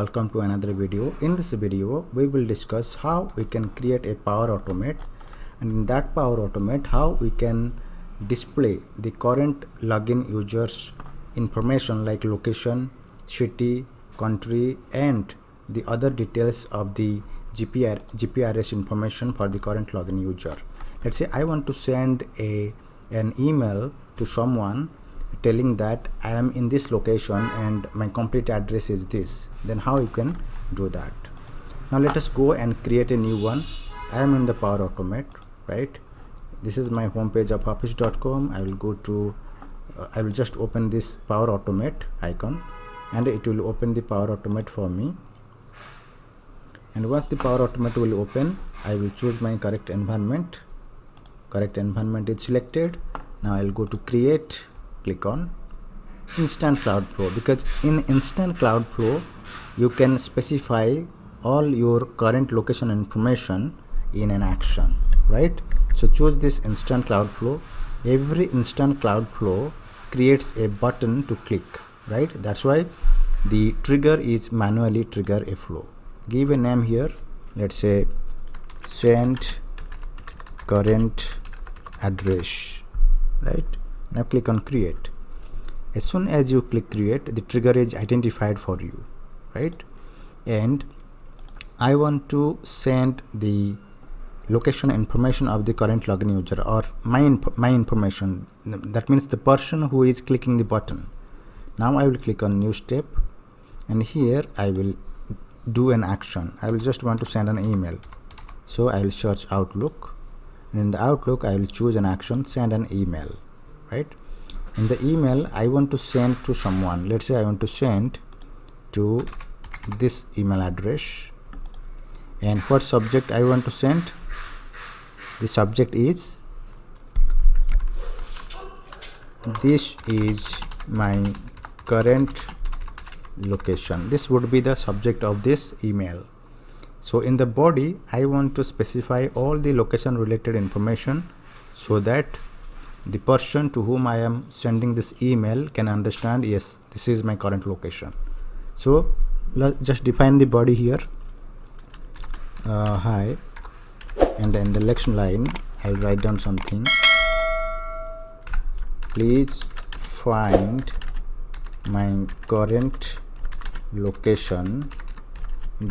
welcome to another video. In this video we will discuss how we can create a Power Automate, and in that Power Automate how we can display the current login users information like location, city, country and the other details of the GPRS information for the current login user. Let's say I want to send an email to someone telling that I am in this location and my complete address is this. Then how you can do that? Now let us go and create a new one. I am in the Power Automate, right? This is my home page of office.com. I will go to I will just open this Power Automate icon and it will open the Power Automate for me. And once the Power Automate will open, I will choose my correct environment. Correct environment is selected. Now I'll go to create, click on Instant Cloud Flow, because in Instant Cloud Flow you can specify all your current location information in an action, right? So choose this Instant Cloud Flow. Every Instant Cloud Flow creates a button to click, right? That's why the trigger is manually trigger a flow. Give a name here, let's say send current address, right? Now click on create. As soon as you click create, the trigger is identified for you, right? And I want to send the location information of the current login user, or my information. That means the person who is clicking the button. Now I will click on new step, and here I will do an action. I will just want to send an email. So I will search Outlook, and in the Outlook I will choose an action, send an email, right? In the email I want to send to someone. Let's say I want to send to this email address. And what subject I want to send? The subject is this is my current location. This would be the subject of this email. So in the body I want to specify all the location related information so that the person to whom I am sending this email can understand, yes, this is my current location. So let's just define the body here, hi, and then the next line I'll write down something. Please find my current location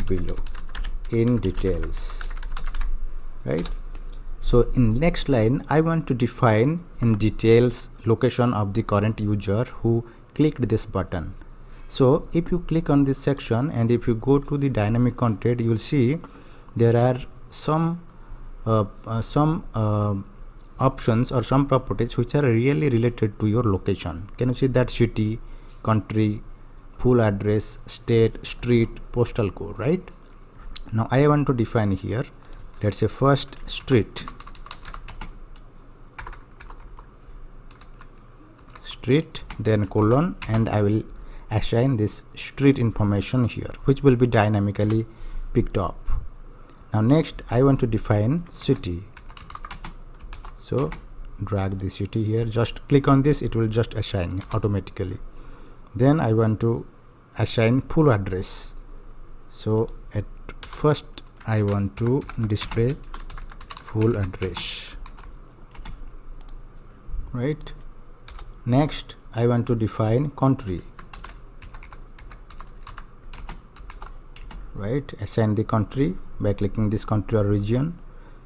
below in details, right? So in next line I want to define in details location of the current user who clicked this button. So if you click on this section and if you go to the dynamic content, you will see there are some options or some properties which are really related to your location. Can you see that? City, country, full address, state, street, postal code, right? Now I want to define here, let's say first street, then colon, and I will assign this street information here, which will be dynamically picked up. Now next I want to define city. So drag the city here, just click on this, it will just assign automatically. Then I want to assign full address. So at first I want to display full address, right? Next I want to define country, right? Assign the country by clicking this country or region.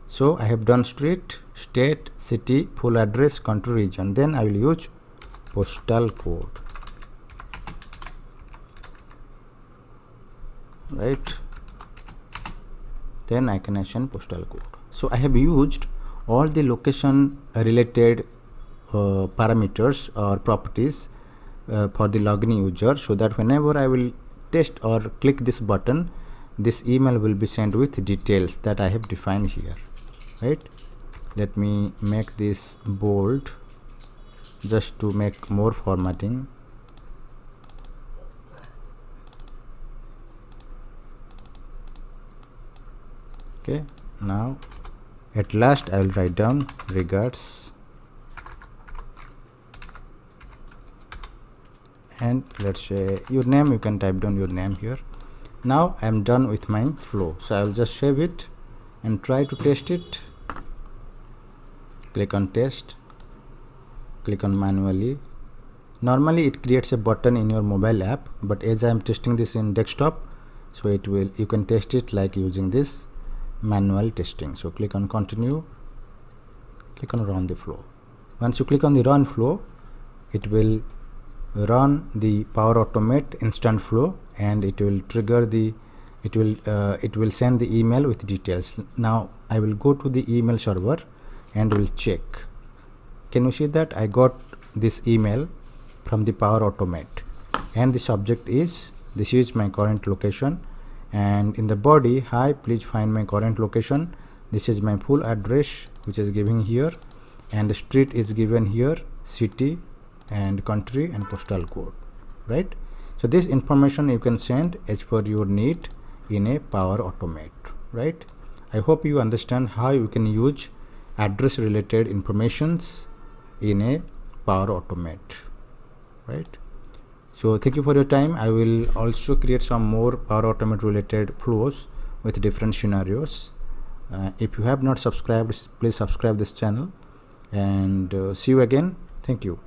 So I have done street, state, city, full address, country, region. Then I will use postal code, right? Then I can assign postal code. So I have used all the location related parameters or properties for the login user, so that whenever I will test or click this button, this email will be sent with details that I have defined here, right? Let me make this bold just to make more formatting. Okay, now at last I will write down regards, and let's say your name, you can type down your name here, Now I am done with my flow, so I will just save it and try to test it. Click on test, click on manually. Normally it creates a button in your mobile app, but as I am testing this in desktop, so you can test it like using this manual testing. So click on continue, click on run the flow. Once you click on the run flow, it will run the Power Automate instant flow, and it will trigger the it will send the email with details. Now I will go to the email server and will check. Can you see that I got this email from the Power Automate, and the subject is this is my current location, and in the body, hi, please find my current location. This is my full address which is given here, and the street is given here, city and country and postal code, right? So this information you can send as per your need in a Power Automate, right? I hope you understand how you can use address related informations in a Power Automate, right? So thank you for your time. I will also create some more Power Automate related flows with different scenarios. If you have not subscribed, please subscribe this channel, and see you again. Thank you.